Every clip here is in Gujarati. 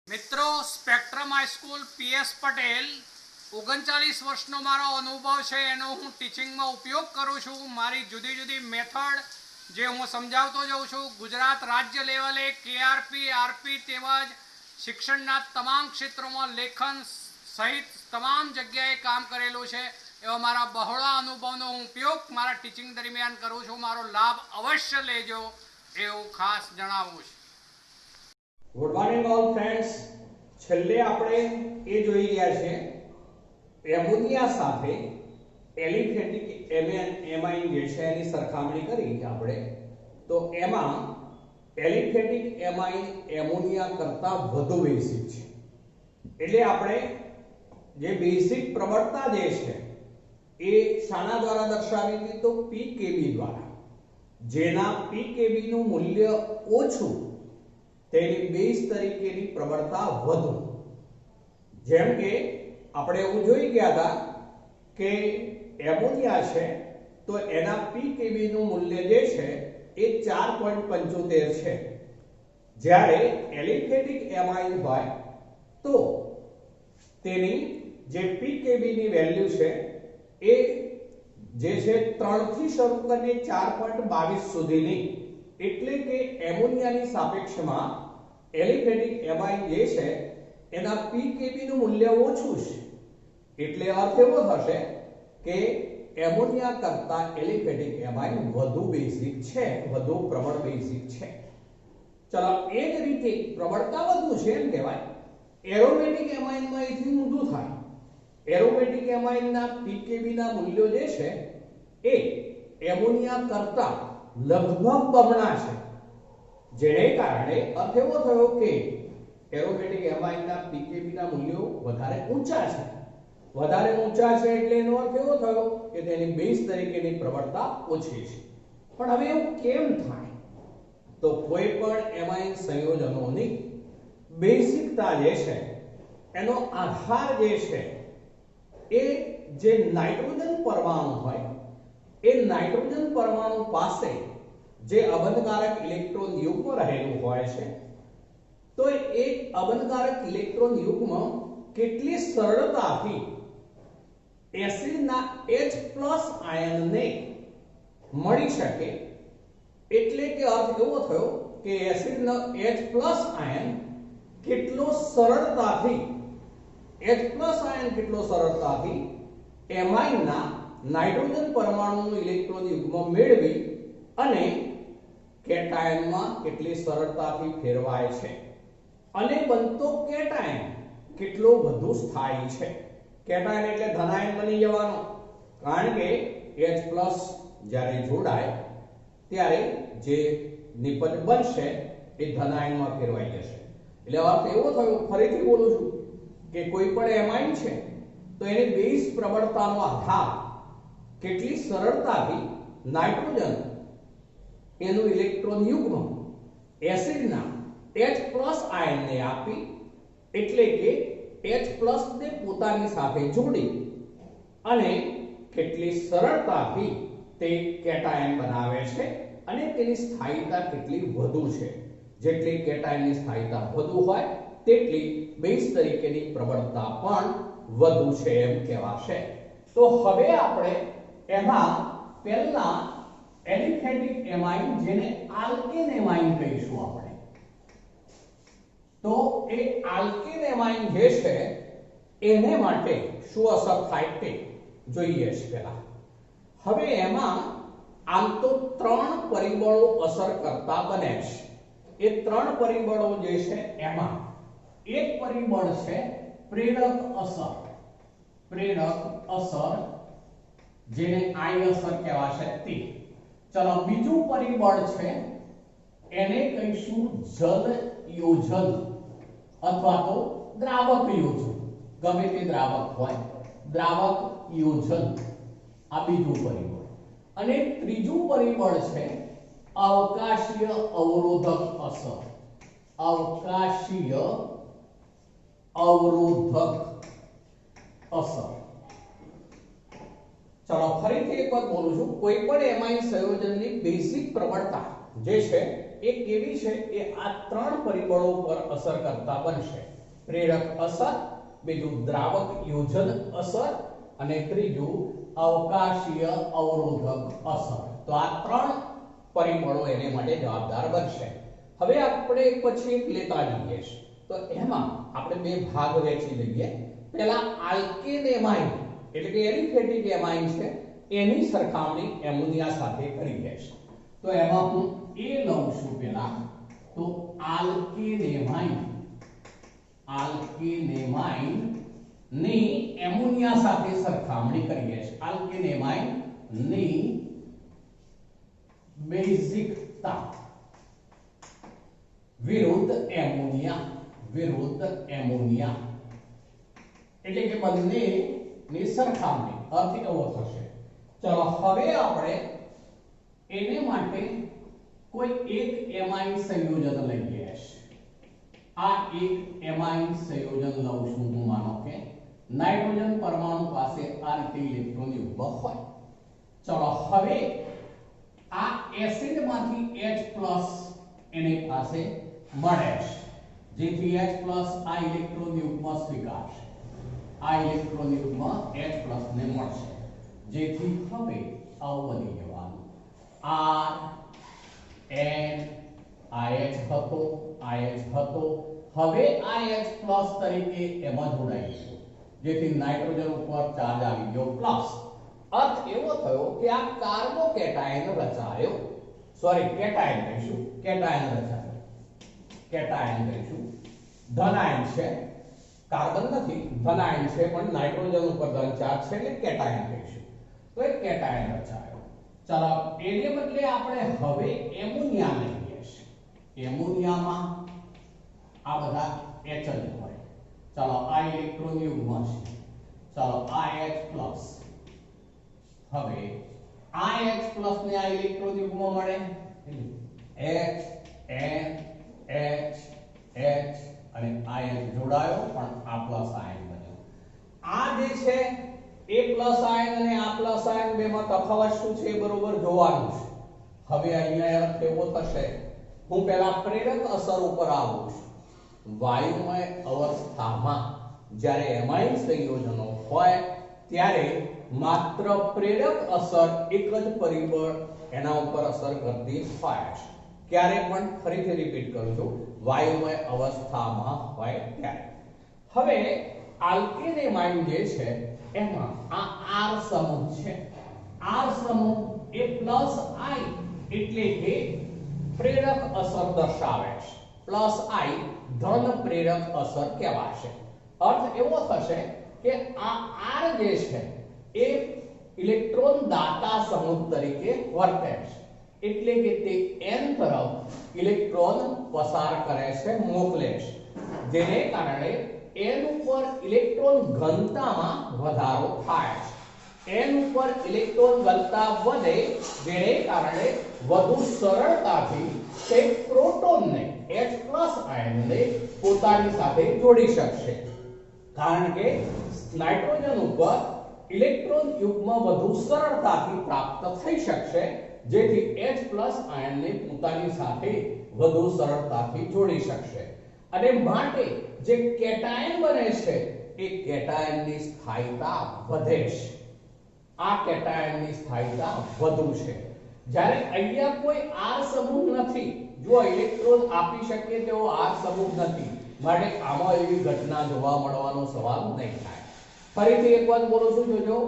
મિત્રો સ્પેક્ટ્રમ હાઈસ્કૂલ પીએસ પટેલ 39 વર્ષનો મારો અનુભવ છે એનો હું ટીચિંગમાં ઉપયોગ કરું છું। મારી જુદી જુદી મેથડ જે હું સમજાવતો જાઉં છું। ગુજરાત રાજ્ય લેવલે કેઆરપી આરપી તેમજ શિક્ષણના તમામ ક્ષેત્રોમાં લેખન સહિત તમામ જગ્યાએ કામ કરેલું છે। એવા મારા બહોળા અનુભવનો હું ઉપયોગ મારા ટીચિંગ દરમિયાન કરું છું। મારો લાભ અવશ્ય લેજો એવું ખાસ જણાવું છું। Good morning all friends. છેલ્લે આપણે એ જોઈ રહ્યા છે એમોનિયા સાથે એલિફેટિક એમાઇન જે છે એની સરખામણી કરી આપણે। તો એમાં એલિફેટિક એમાઇન એમોનિયા કરતાં વધુ બેઝિક છે। એટલે આપણે જે બેઝિક પ્રબળતા જે છે એ શાના દ્વારા દર્શાવી હતી? તો પીકેબી દ્વારા। જેના પીકેબી નું મૂલ્ય ઓછું તેની બેઝ તરીકેની પ્રબળતા વધુ। જેમ કે આપણે એવું જોઈ ગયા હતા કે એમોનિયા છે તો એના પીકેબી નું મૂલ્ય જે છે એ 4.75 છે, જ્યારે એલિફેટિક એમાઇન હોય તો તેની જે પીકેબી ની વેલ્યુ છે એ જે છે 3 થી શરૂ કરીને 4.22 સુધીની। એટલે કે એમોનિયાની સાપેક્ષમાં એલિફેટિક એમાઇન જે છે એના પીકેબી નું મૂલ્ય ઓછું છે। એટલે અર્થ એવો થશે કે એમોનિયા કરતાં એલિફેટિક એમાઇન વધુ બેઝિક છે, વધુ પ્રબળ બેઝિક છે। ચલો એ જ રીતે પ્રબળતા વધુ છે એમ કહેવાય। એરોમેટિક એમાઇનમાં એથી ઊંધું થાય। એરોમેટિક એમાઇનના પીકેબી ના મૂલ્યો જે છે એ એમોનિયા કરતાં લગભગ બમણા છે, જેને કારણે અર્થ એવો થયો કે એરોમેટિક એમાઇનના પીકેબી ના મૂલ્યો વધારે ઊંચા છે। વધારે ઊંચા છે એટલે એનો અર્થ એવો થયો કે તેની બેઝ તરીકેની પ્રબળતા ઓછી છે। પણ હવે એવું કેમ થાય? તો કોઈ પણ એમાઇન સંયોજનોની બેઝિકતા જે છે એનો આધાર જે છે એ જે નાઇટ્રોજન પરમાણુ હોય એ નાઇટ્રોજન પરમાણુ પાસે જે અબંધકારક ઇલેક્ટ્રોન યુગ્મ રહેલું હોય છે તો એ અબંધકારક ઇલેક્ટ્રોન યુગ્મ કેટલી સરળતાથી એસિડના H+ આયનને મળી શકે। એટલે કે અર્થ એવો થયો કે એસિડનો H+ આયન કેટલો સરળતાથી એમાઇનના નાઇટ્રોજન પરમાણુનું ઇલેક્ટ્રોન યુગ્મ મેળવી અને કેટાયનમાં કેટલી સરળતાથી ફેરવાય છે અને બનતો કેટાયન કેટલો વધુ સ્થાયી છે। કેટાયન એટલે ધનાયન બની જવાનો, કારણ કે H+ જ્યારે જોડાય ત્યારે જે નિપજ બનશે એ ધનાયનમાં ફેરવાઈ જશે। એટલે અર્થ એવો થયો, ફરીથી બોલું છું કે કોઈ પણ એમાઇન છે તો એની બેઝ પ્રબળતાનો આધાર કેટલી સરળતાથી નાઇટ્રોજન એનું ઇલેક્ટ્રોન યુગ્મ એસિડના H+ આયનને આપી, એટલે કે H+ ને પોતાની સાથે જોડી અને કેટલી સરળતાથી તે કેટાયન બનાવે છે અને તેની સ્થાયીતા કેટલી વધુ છે। જેટલી કેટાયનની સ્થાયીતા વધુ હોય તેટલી બેઝ તરીકેની પ્રબળતા પણ વધુ છે એમ કહેવાશે। તો હવે આપણે એમાં પહેલા એલિફેટિક એમાઇન, જેને આલ્કેન એમાઇન કહીશું આપણે, તો એ આલ્કેન એમાઇન જે છે એને માટે શું અસર થાય તે જોઈએ છે પહેલા। હવે એમાં આમ તો 3 પરિબળો અસર કરતા બને છે। એ 3 પરિબળો જે છે એમાં એક પરિબળ છે પ્રેરક અસર, જેને આઈ અસર કહેવાશે તે। ચલો બીજું પરિબળ છે એને કહીશું જલ યોજન અથવા તો દ્રાવક યોજન, ગમે તે દ્રાવક હોય, દ્રાવક યોજન આ બીજું પરિબળ। અને ત્રીજું પરિબળ છે અવકાશીય અવરોધક અસર, અવકાશીય અવરોધક અસર। ચલો ફરીથી એક વાર બોલું છું, કોઈ પણ એમાઇન સંયોજનની બેઝિક પ્રબળતા જે છે એ કેવી છે એ આ ત્રણ પરિબળો પર અસર કરતા બનશે. પ્રેરક અસર, બીજું દ્રાવક યોજન અસર અને ત્રીજું અવકાશીય અવરોધક અસર. તો આ ત્રણ પરિબળો એને માટે જવાબદાર બનશે. હવે આપણે પછી એક લેતા જઈએ છીએ. તો એમાં આપણે બે ભાગ વહેંચી લઈએ. પહેલા આલ્કેન એમાઇન એટલે કે એલિફેટિક એમાઇન છે એની સરખામણી એમોનિયા સાથે કરી લેશું. તો એમાં હું એ લઉં છું પહેલા. તો આલ્કેન એમાઇન ની એમોનિયા સાથે સરખામણી કરીએ છીએ. આલ્કેન એમાઇન ની બેઝિકતા વિરુદ્ધ એમોનિયા એટલે કે બંને ની સરખામણી. અર્થ એવો થશે. ચલો હવે આપણે એને માટે કોઈ એક એમાઇન સંયોજન લઈએ. આ એક એમાઇન સંયોજન લઉં છું હું. માનો કે નાઇટ્રોજન પરમાણુ પાસે આ રીતે ઇલેક્ટ્રોન યુગ્મ હોય. ચલો હવે આ એસિડ માંથી H+ એની પાસે મળે છે, જેથી H+ આ ઇલેક્ટ્રોન યુગ્મ સ્વીકારશે. આ ઇલેક્ટ્રોન યુગ્મ H+ ને મળશે, જેથી હવે આવું બની જવાનું. R N આ H હતો, આ H હતો. હવે આ H+ તરીકે એમાં જોડાઈ ગયો, જેથી નાઇટ્રોજન ઉપર ચાર્જ આવી ગયો પ્લસ. અર્થ એવો થયો કે આ કાર્બોકેટાયન રચાયો. સોરી, કેટાયન કહીશું. કેટાયન રચાયો. કેટાયન કહીશું. ધન આયન છે, કાર્બન નથી, ધન આયન છે, પણ નાઇટ્રોજન ઉપર ધન ચાર્જ છે એટલે કેટાયન કહીશું. તો એ કેટાયન રચાયો. ચાલો એને બદલે આપણે હવે એમોનિયા લઈએ છીએ. એમોનિયામાં આ બધા H જ હોય. ચાલો આ ઇલેક્ટ્રોન યુગ્મ છે. ચાલો આ H+. હવે આ H+ ને આ ઇલેક્ટ્રોન યુગ્મ મળે. H N H H અને આ H જોડાયો પણ આ પ્લસ આયન બન્યો. આ જે છે એ પ્લસ આયન અને આ પ્લસ આયન બેમાં તફાવત શું છે એ બરોબર જોવાનું છે. હવે અહીંયા અર્થ એવો થશે, હું પહેલા પ્રેરક અસર ઉપર આવું છું. વાયુમય અવસ્થામાં જ્યારે એમાઇન સંયોજનો હોય ત્યારે માત્ર પ્રેરક અસર એક જ પરિબળ એના ઉપર અસર કરતી હોય છે. ક્યારે પણ ફરીથી રિપીટ કરું છું, વાયુમય અવસ્થામાં હોય ત્યારે. હવે આલ્કેન એમાઇન જે છે એમાં આ R સમૂહ છે. R સમૂહ એ પ્લસ I એટલે કે પ્રેરક અસર દર્શાવે છે. પ્લસ I ધન પ્રેરક અસર કહેવાશે. અર્થ એવો થશે કે આ R જે છે એ ઇલેક્ટ્રોન દાતા સમૂહ તરીકે વર્તે છે, એટલે કે તે N તરફ ઇલેક્ટ્રોન પસાર કરે છે, મોકલે છે, જેને કારણે N ઉપર ઇલેક્ટ્રોન ઘનતામાં વધારો થાય છે. N ઉપર ઇલેક્ટ્રોન ઘનતા વધે, જેને કારણે વધુ સરળતાથી તે પ્રોટોનને H+ આયનને પોતાની સાથે જોડી શકશે. કારણ કે નાઇટ્રોજન ઉપર ઇલેક્ટ્રોન યુગ્મ વધુ સરળતાથી પ્રાપ્ત થઈ શકશે, જેથી H+ આયનને પોતાની સાથે વધુ સરળતાથી જોડી શકશે. અને માટે જે કેટાયન બને છે એ કેટાયનની સ્થાયીતા વધે છે. આ કેટાયનની સ્થાયીતા વધુ છે. જ્યારે અહીંયા કોઈ R સમૂહ નથી, જો ઇલેક્ટ્રોન આપી શકે તેવો R સમૂહ નથી, માટે આમાં એવી ઘટના જોવા મળવાનો સવાલ નહીં થાય. ફરીથી એક વાત બોલું છું, જોજો.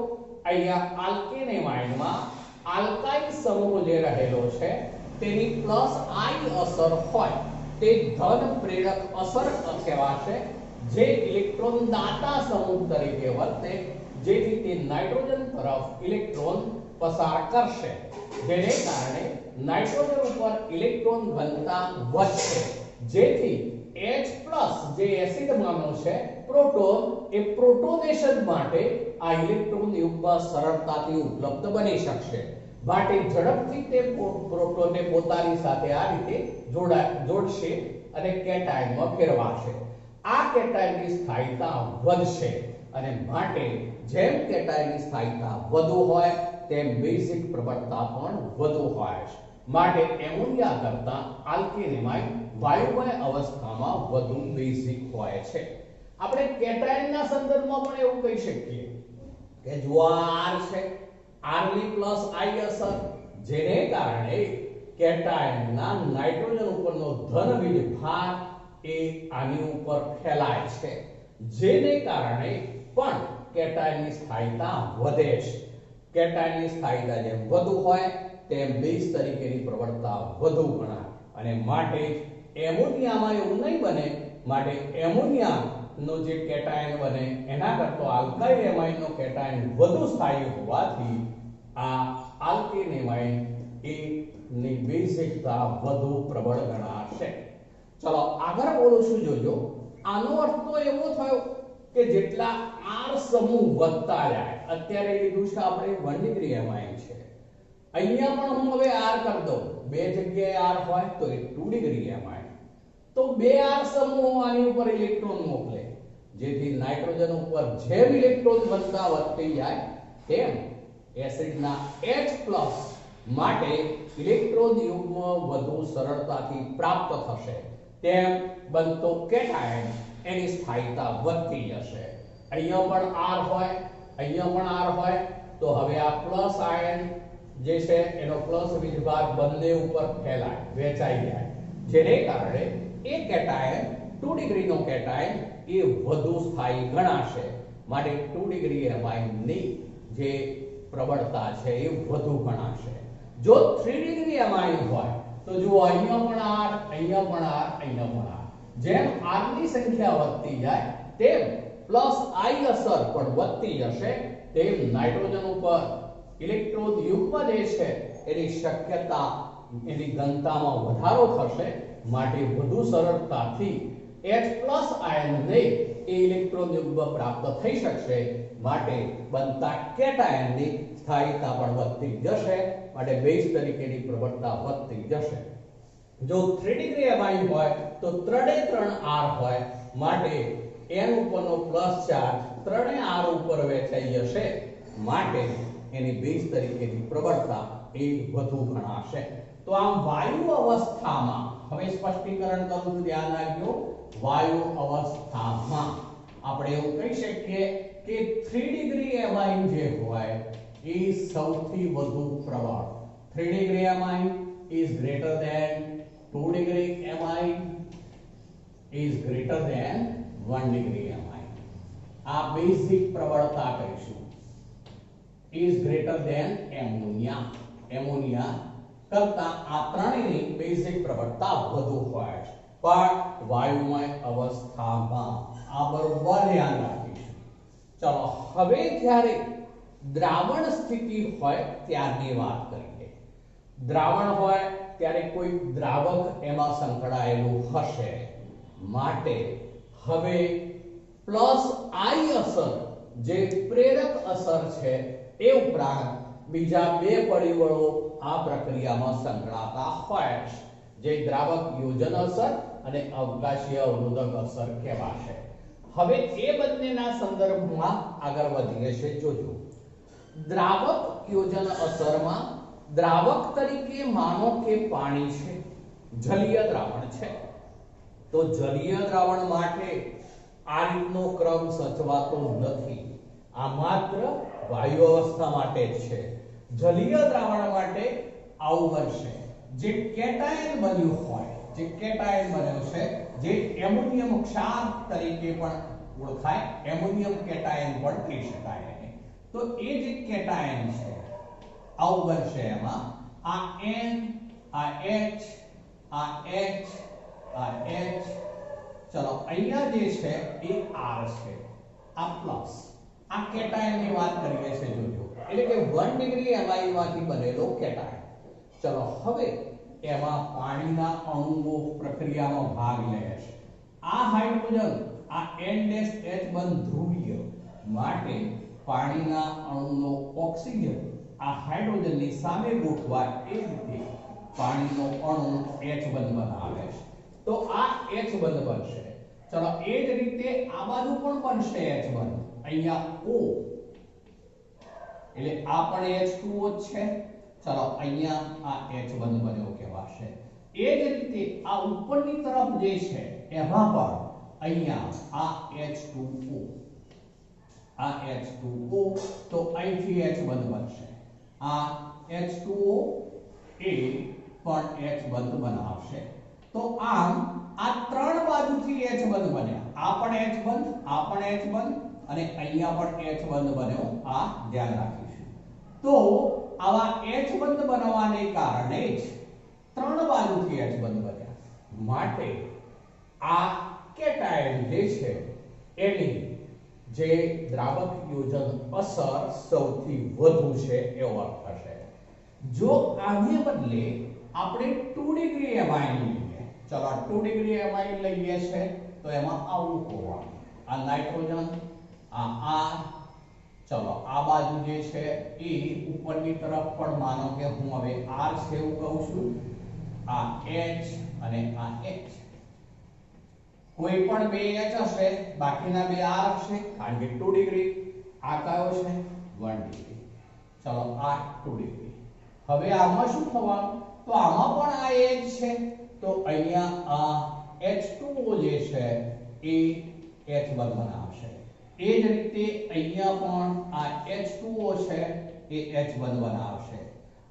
અહીંયા આલ્કેન એમાઇનમાં આલ્કાઇલ સમૂહ જે રહેલો છે તેની પ્લસ I અસર હોય તે ધન પ્રેરક અસર કહેવાશે, જે ઇલેક્ટ્રોન દાતા સમૂહ તરીકે વર્તે, જેથી તે નાઇટ્રોજન તરફ ઇલેક્ટ્રોન પસાર કરશે, જેને કારણે નાઇટ્રોજન ઉપર ઇલેક્ટ્રોન ઘનતા વધશે, જેથી H+ જે એસિડમાંનો છે પ્રોટોન એ પ્રોટોનેશન માટે આ ઇલેક્ટ્રોન યુગ્મ સરળતાથી ઉપલબ્ધ બની શકશે. માટે ઝડપથી તે પ્રોટોનને પોતાની સાથે આ રીતે જોડશે અને કેટાયનમાં ફેરવાશે. આ કેટાયનની સ્થાયીતા વધશે અને માટે જેમ કેટાયનની સ્થાયીતા વધુ હોય તેમ બેઝિક પ્રબળતા પણ વધુ હોય છે. માટે એમોનિયા કરતા આલ્કેન એમાઇન વાયુમય અવસ્થામાં વધુ બેઝિક હોય છે. આપણે કેટાયનના સંદર્ભમાં પણ એવું કહી શકીએ કે જો આ R છે, R ની પ્લસ I અસર, જેને કારણે કેટાયનના નાઇટ્રોજન ઉપરનો ધન વીજભાર એ આની ઉપર ફેલાય છે, જેને કારણે પણ કેટાયનની સ્થાયીતા વધે છે. કેટાયનની સ્થાયીતા જેમ વધુ હોય તેમ બેઝ તરીકેની પ્રવણતા વધુ ગણાય અને માટે એમોનિયામાં એવું નહીં બને. માટે એમોનિયાનો જે કેટાયન બને એના કરતા આલ્કાઇલ એમાઇનનો કેટાયન વધુ સ્થાયી હોવાથી આ આલ્કેન એમાઇન એ ની બેઝિકતા વધુ પ્રબળ ગણાશે. ચલો આગળ બોલું છું, જોજો. આનો અર્થ તો એવો થયો કે જેટલા R સમૂહ વધતા જાય, અત્યારે લીધું છે આપણે 1 ડિગ્રી એમાઇન છે, અહીંયા પણ હું હવે R કરી દઉં, બે જગ્યાએ R હોય તો એ 2 ડિગ્રી એમાઇન, તો બે R સમૂહો આની ઉપર ઇલેક્ટ્રોન મોકલે, જેથી નાઇટ્રોજન ઉપર જેમ ઇલેક્ટ્રોન વધતી જાય તેમ એસિડના H+ માટે ઇલેક્ટ્રોન યુગ્મ વધુ સરળતાથી પ્રાપ્ત થશે, તેમ બનતો કેટાયન એની સ્થાયીતા વધતી જશે. અહીંયા પણ R હોય, અહીંયા પણ R હોય, તો હવે આ પ્લસ આયન જે છે એનો પ્લસ વીજભાર બંને ઉપર ફેલાય, વહેંચાઈ જાય, જેને કારણે એ કેટાયન 2 ડિગ્રીનો કેટાયન એ વધુ સ્થાયી ગણાશે. માટે 2 ડિગ્રી એમાઇનની જે પ્રબળતા છે એ વધુ ગણાશે. જો 3 ડિગ્રી એમાઇન હોય તો જુઓ અહીંયા પણ R, અહીંયા પણ R, અહીંયા પણ R, જેમ R ની સંખ્યા વધતી જાય તેમ પ્લસ I અસર પણ વધતી જશે, તેમ નાઇટ્રોજન ઉપર ઇલેક્ટ્રોન યુગ્મ જે છે એની શક્યતા, એની ઘનતામાં વધારો થશે. માટે વધુ સરળતાથી H+ આયનને એ ઇલેક્ટ્રોન યુગ્મ પ્રાપ્ત થઈ શકશે. માટે બનતા કેટાયનની સ્થાયીતા પણ વધતી જશે, માટે બેઝ તરીકેની પ્રબળતા વધતી જશે. જો 3 ડિગ્રી એમાઇન હોય તો 3 R હોય, માટે N ઉપરનો પ્લસ ચાર્જ 3 R ઉપર વહેંચાઈ જશે, માટે એની બેઝ તરીકેની પ્રબળતા એ વધુ ગણાશે. તો આમ વાયુ અવસ્થામાં, હવે સ્પષ્ટીકરણ કરું છું, ધ્યાન રાખજો. વાયુ અવસ્થામાં આપણે એવું કહી શકીએ કે 3 ડિગ્રી એમાઇન જે હોય એ સૌથી વધુ પ્રબળ. 3 degree amine is greater than 2 degree amine is greater than 1 degree amine. આ બેઝિક પ્રબળતા કહીશું. is greater than ammonia. Ammonia કરતા આ ત્રણેયની બેઝિક પ્રબળતા વધુ હોય છે, પણ વાયુમય અવસ્થામાં. આ બરોબર ધ્યાન રાખીશું. ચલો હવે જ્યારે દ્રાવણ સ્થિતિ હોય ત્યારની વાત કરીએ. દ્રાવણ હોય ત્યારે કોઈ દ્રાવક એમાં સંકળાયેલું હશે, માટે હવે પ્લસ I અસર જે પ્રેરક અસર છે એ ઉપરાંત બીજા બે પરિબળો આ પ્રક્રિયામાં સંકળાતા હોય છે, જે દ્રાવક યોજન અસર અને અવકાશીય અવરોધક અસર કહેવાશે. હવે એ બંનેના સંદર્ભમાં આગળ વધીએ છીએ. જોજો, દ્રાવક યોજન અસરમાં દ્રાવક તરીકે માનો કે પાણી છે, જલીય દ્રાવણ છે, તો જલીય દ્રાવણ માટે આ રીતનો ક્રમ સચવાતો નથી. આ માત્ર વાયુ અવસ્થા માટે જ છે. જલીય દ્રાવણ માટે આવું બનશે, જે કેટાયન બન્યું હોય, જે કેટાયન બન્યો છે, જે એમોનિયમ ક્ષાર તરીકે પણ ઓળખાય, એમોનિયમ કેટાયન પણ કહી શકાય એને. તો એ જે કેટાયન છે આવું બનશે. એમાં આ N, આ H, આ H, આ H, ચલો અહીંયા જે છે એ R છે, આ પ્લસ, આ કેટાયનની વાત કરીએ છીએ. જોજો, એટલે કે 1 ડિગ્રી એમાઇન માંથી બનેલો કેટાયન. ચલો હવે એમાં પાણીના અણુઓ પ્રક્રિયામાં ભાગ લે છે. આ હાઇડ્રોજન, આ N-H બંધ ધ્રુવીય, માટે પાણીના અણુનો ઓક્સિજન આ હાઇડ્રોજનની સામે ગોઠવાય એ રીતે પાણીનો અણુ H બંધ બનાવે છે. તો આ H બંધ બનશે. ચલો એ જ રીતે આ બાજુ પણ બનશે H બંધ. અહીંયા O, એટલે આ પણ H2O છે. ચલો અહીંયા આ H1 બન્યો કહેવાશે. એ જ રીતે આ ઉપરની તરફ જે છે એમાં પણ અહીંયા આ H2O તો અહીંથી H1 બનશે. આ H2O એ પણ H1 બનાવશે. તો આમ આ ત્રણ બાજુથી H1 બન્યા. આ પણ H1, આ પણ H1 અને અહીંયા પણ H1 બન્યો. આ ધ્યાન રાખીશું. તો આવા H1 બનવાને કારણે જ ત્રણ બાજુથી H1 બન્યા. માટે આ કેટાયન જે છે એની જે દ્રાવક યોજન અસર સૌથી વધુ છે એવો અર્થ થશે. જો આને બદલે આપણે 2 ડિગ્રી એમાઇન લઈએ, ચલો 2 ડિગ્રી એમાઇન લઈએ છે તો એમાં આવું હોવાનું. આ નાઇટ્રોજન, આ ચલો આ બાજુ જે છે એ ઉપરની તરફ પણ માનો કે હું હવે R છે એવું કહું છું, આ H અને આ H. કોઈ પણ બે H હશે, બાકીના બે R હશે, કારણ કે 2 ડિગ્રી. આ કયો છે 1 ડિગ્રી. ચલો આ 2 ડિગ્રી. હવે આમાં શું થવાનું? તો આમાં પણ આ H છે, તો અહીંયા આ H2O જે છે એ H1 બનાવશે. એ જ રીતે અહીંયા પણ આ H2O છે એ H1 બનાવશે.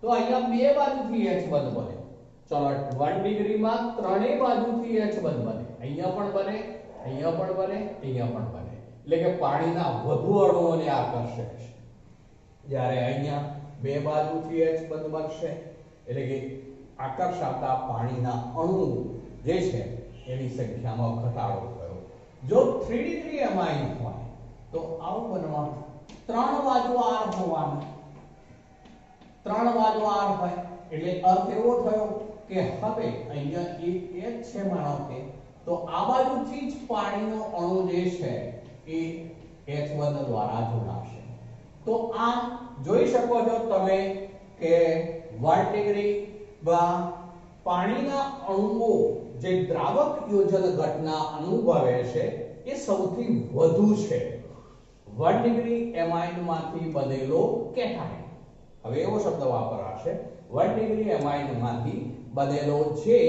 તો અહીંયા બે બાજુથી H1 બને. ચલો 1 ડિગ્રીમાં ત્રણેય બાજુથી H1 બને. અહીંયા પણ બને, અહીંયા પણ બને, અહીંયા પણ બને. એટલે કે પાણીના વધુ અણુઓને આકર્ષે છે. જ્યારે અહીંયા બે બાજુથી H1 બનશે એટલે કે આકર્ષાતા પાણીના અણુ જે છે એની સંખ્યામાં ઘટાડો થયો. જો 3 ડિગ્રી એમાઇન હોય તો આવું બનવાનું. ત્રણ બાજુ R હોવાનું. ત્રણ બાજુ R હોય એટલે અર્થ એવો થયો કે હવે અહીંયા એક H છે માનો કે, તો આ બાજુથી જ પાણીનો અણુ જે છે એ H1 દ્વારા જોડાશે. તો આમ જોઈ શકો છો તમે કે 1 ડિગ્રી માં પાણીના અણુઓ જે દ્રાવક યોજન ઘટના અનુભવે છે એ સૌથી વધુ છે 1 ડિગ્રી એમાઇનમાંથી બનેલો કેટાયન. હવે એવો શબ્દ વાપરાશે 1 ડિગ્રી એમાઇનમાંથી બનેલો જે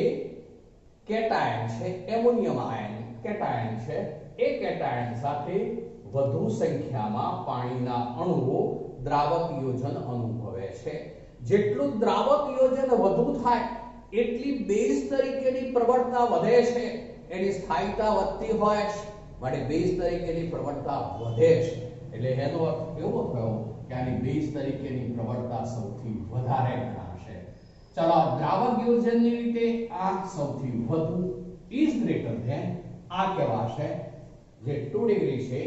કેટાયન છે, એમોનિયમ આયન કેટાયન છે, એ કેટાયન સાથે વધુ સંખ્યામાં પાણીના અણુઓ દ્રાવક યોજન અનુભવે છે. જેટલું દ્રાવક યોજન વધુ થાય એટલી બેઝ તરીકેની પ્રબળતા વધે છે, એની સ્થાયીતા વધતી હોય છે, માટે બેઝ તરીકેની પ્રબળતા વધે છે. એટલે એનો અર્થ એવો થયો કે આની બેઝ તરીકેની પ્રબળતા સૌથી વધારે ગણાશે. ચલો દ્રાવક યોજનની રીતે આ સૌથી વધુ ઇઝ ગ્રેટર ધેન આ કહેવાશે જે 2 ડિગ્રી છે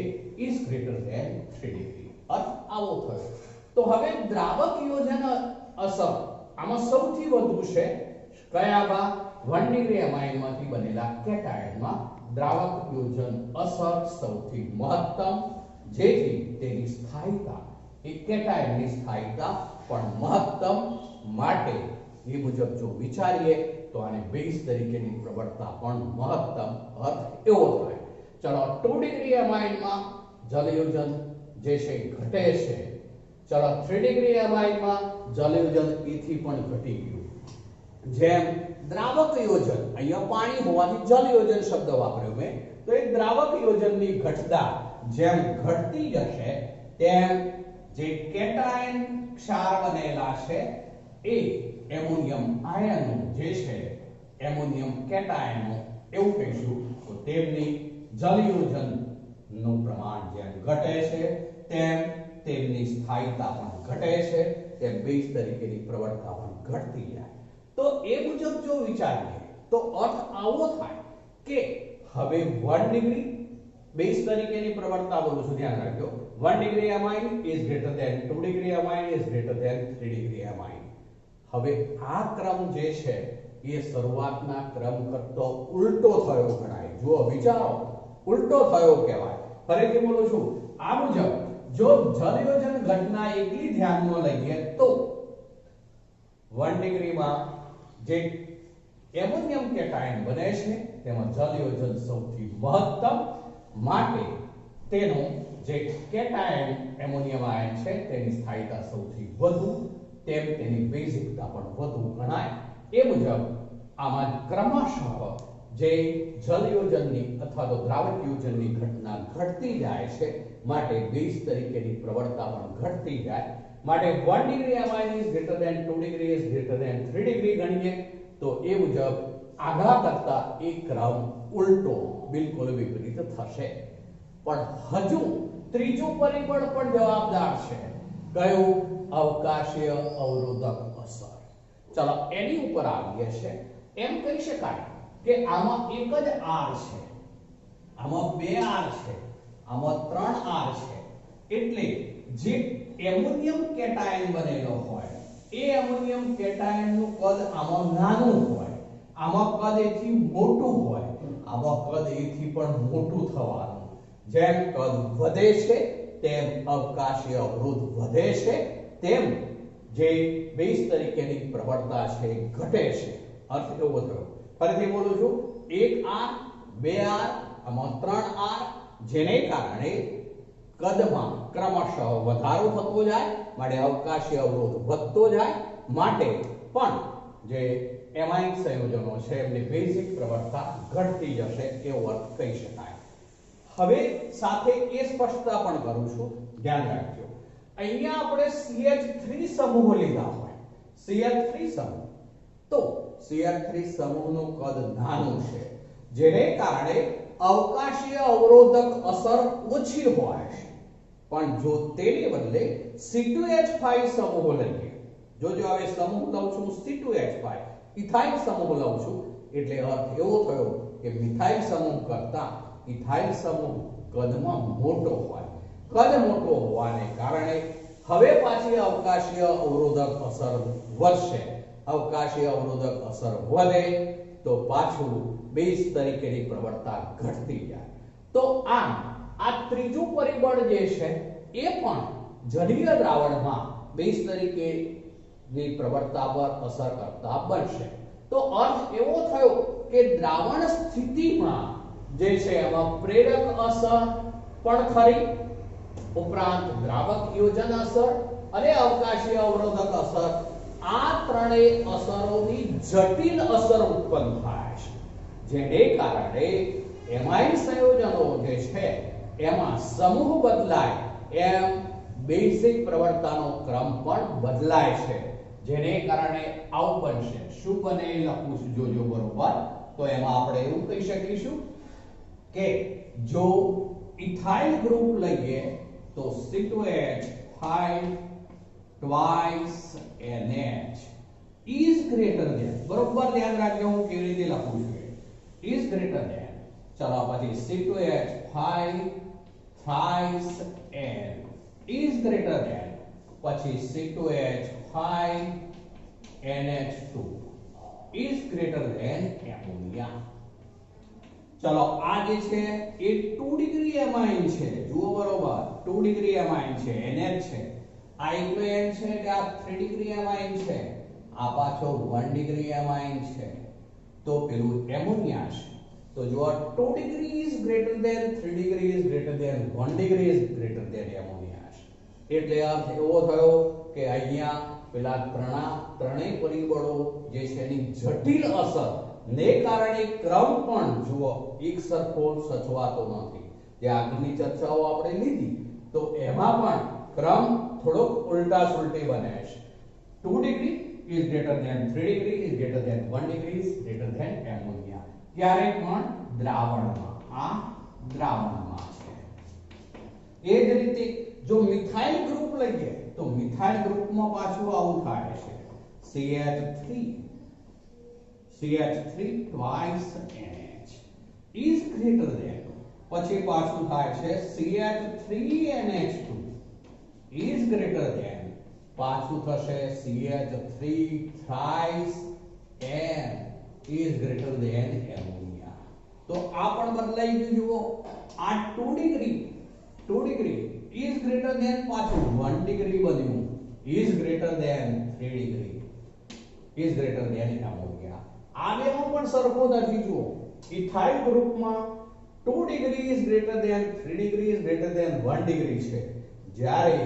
ઇઝ ગ્રેટર ધેન 3 ડિગ્રી. અર્થ આવો થયો. તો હવે દ્રાવક યોજન અસર આમાં સૌથી વધુ છે કયામાં? 1 ડિગ્રી એમાઇનમાંથી બનેલા કેટાયનમાં દ્રાવક યોજન અસર સૌથી મહત્તમ, જેથી તેની સ્થાયીતા એ કેટાયનની સ્થાયીતા પણ મહત્તમ. માટે એ મુજબ જો વિચારીએ તો આને બેઝ તરીકેની પ્રબળતા પણ મહત્તમ. અર્થ એવો થાય. ચલો 2 ડિગ્રી એમાઇનમાં જલયોજન જે છે ઘટે છે. ચલો 3 ડિગ્રી એમાઇનમાં જલયોજન એથી પણ ઘટી ગયું. જેમ દ્રાવક યોજન, અહીંયા પાણી હોવાથી જલયોજન શબ્દ વાપર્યો મેં, તો એ દ્રાવક યોજનની ઘટતા જેમ ઘટતી જશે તેમ જે કેટાયન ક્ષાર બનેલા છે એ એમોનિયમ આયનો જે છે એમોનિયમ કેટાયનો એવું કહીશું, તો તેમની જલયોજનનું પ્રમાણ જેમ ઘટે છે તેમ તેમની સ્થાયીતા પણ ઘટે છે, તેમ બેઝ તરીકેની પ્રબળતા પણ ઘટતી જાય. તો એ મુજબ જો વિચારીએ તો અર્થ આવો થાય કે હવે 1 ડિગ્રી બેઝ તરીકેની પ્રબળતા બોલું છું, ધ્યાન રાખજો. 1 degree amine is greater than 2 degree amine is greater than 3 degree amine. હવે આ ક્રમ જે છે એ શરૂઆતના ક્રમ કરતો ઉલટો થયો ગણાય. જો વિચારો ઉલટો થયો કહેવાય. ફરીથી બોલું છું, આ મુજબ જો જલયોજન ઘટના એકલી ધ્યાનમાં લઈએ તો 1 ડિગ્રીમાં જે એમોનિયમ કેટાયન બને છે તેમાં જલયોજન સૌથી મહત્તમ, માટે તેનો જે કેટાયન એમોનિયમ આયન છે તેની સ્થાયીતા સૌથી વધુ, તેમ તેની બેઝિકતા પણ વધુ ગણાય. એ મુજબ આમાં ક્રમશઃ જે જલયોજનની અથવા તો દ્રાવકયોજનની ઘટના ઘટતી જાય છે માટે બેઝ તરીકેની પ્રવણતા પણ ઘટતી જાય માટે 1 degree amine is greater than 2 degree is greater than 3 degree ગણીએ તો એ મુજબ આગળ કરતા એ ક્રમ ઉલટો બિલકુલ વિપરીત થશે. પણ હજુ ત્રીજું પરિબળ પણ જવાબદાર છે. કયું? અવકાશીય અવરોધક અસર. ચલો એની ઉપર આવીએ છે. એમ કહી શકાય કે આમાં એક જ R છે, આમાં 2 R છે, આમાં 3 R છે. એટલે જે એમોનિયમ કેટાયન બનેલો હોય એ એમોનિયમ કેટાયન નું કદ આમાં નાનું હોય, આમાં કદ એથી મોટું હોય, આમાં કદ એથી પણ મોટું થવાનું. જેમ કદ વધે છે તેમ અવકાશીય અવરોધ વધે છે, તેમ જે બેઝ તરીકેની પ્રવણતા છે ઘટે છે. અર્થ એવો થયો. ફરીથી બોલું છું, 1 R 2 R આમાં 3 R, જેને કારણે કદમાં ક્રમશઃ વધારો થતો જાય માટે અવકાશીય અવરોધ વધતો જાય માટે પણ જે એમાઇન સંયોજનો છે એમની બેઝિક પ્રવણતા ઘટતી જશે એવો અર્થ કહી શકાય. હવે સાથે એ સ્પષ્ટતા પણ કરું છું, ધ્યાન રાખજો. અહીંયા આપણે CH3 સમૂહ લીધા હોય, CH3 સમૂહ, તો CH3 સમૂહનું કદ નાનું છે જેને કારણે અવકાશીય અવરોધક અસર ઓછી હોય છે. પણ જો તેને બદલે C2H5 સમૂહ લઈએ, જો હવે સમૂહ લઉં છું C2H5 ઇથાઇલ સમૂહ લઉં છું એટલે અર્થ એવો થયો કે મિથાઇલ સમૂહ કરતા ઇથાઇલ સમૂહ કદમાં મોટો હોય. કદ મોટો હોવાને કારણે હવે પાછી અવકાશીય અવરોધક અસર વધશે. અવકાશીય અવરોધક અસર વધે તો પાછું બેઝ તરીકેની પ્રવણતા ઘટતી જાય. તો આમ આ ત્રીજું પરિબળ જે છે એ પણ જલીય દ્રાવણમાં બેઝ તરીકેની પ્રવણતા પર અસર કરતા બનશે. તો અર્થ એવો થયો કે દ્રાવણ સ્થિતિમાં જે છે એમાં પ્રેરક અસર પણ ખરી, ઉપરાંત દ્રાવક યોજન અસર અને અવકાશીય અવરોધક અસર, આ ત્રણેય અસરોની જટિલ અસર ઉત્પન્ન થાય છે, જેને કારણે એમાઇન સંયોજનો જે છે એમાં સમૂહ બદલાય એમ બેઝિક પ્રવણતાનો ક્રમ પણ બદલાય છે, જેને કારણે આવું બનશે. શું બને એ લખું છું, જોજો બરોબર. તો એમાં આપણે એવું કહી શકીશું કે જો ઇથાઇલ ગ્રુપ લઈએ તો C2H5 twice NH is greater than, બરોબર ધ્યાન રાખજો હું કેવી રીતે લખું છું, is greater than. ચલો પછી C2H5 thrice N is greater than, પછી C2H5 NH2 is greater than ammonia. ચલો આ જે છે એ 2 ડિગ્રી એમાઇન છે, જુઓ બરોબર 2 ડિગ્રી એમાઇન છે, NH છે. આ એકલો N છે એટલે આ 3 ડિગ્રી એમાઇન છે, આ પાછો 1 ડિગ્રી એમાઇન છે, તો પેલું એમોનિયા છે. તો જો 2 degree is greater than 3 degree is greater than 1 degree is greater than ammonia છે. એટલે અર્થ એવો થયો કે અહીંયા પેલા ત્રણેય પરિબળો જે છે એની જટિલ અસર ને કારણે ક્રમ પણ જુઓ એક સરખો સચવાતો નથી. જે આગળની ચર્ચાઓ આપણે લીધી તો એમાં પણ ક્રમ થોડોક ઉલટા સુલટી બને છે. 2 degree is greater than 3 degree is greater than 1 degree is greater than ammonia. ક્યારે પણ દ્રાવણમાં, આ દ્રાવણમાં છે. એ જ રીતે જો મિથાઇલ ગ્રુપ લઈએ તો મિથાઇલ ગ્રુપમાં પાછું આવું થાય છે, CH3 twice NH is greater than, પછી પાછું થાય છે CH3NH2 is greater than, પાછું થશે CH3 thrice N is greater than ammonia. તો આ પણ બદલાઈ ગયું. જુઓ આ 2 ડિગ્રી is greater than પાછું 1 ડિગ્રી બન્યું, is greater than 3 degree is greater than ammonia. આ બેનો પણ સરખો નથી. જુઓ ઇથાઇલ ગ્રુપમાં 2 degree is greater than 3 degree is greater than 1 degree છે, જ્યારે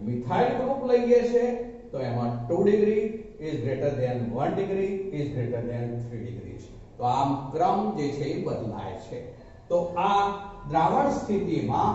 મિથાઇલ ગ્રુપ લઈએ છે તો એમાં 2 degree is greater than 1 degree is greater than 3 degree છે. તો આમ ક્રમ જે છે એ બદલાય છે. તો આ દ્રાવણ સ્થિતિમાં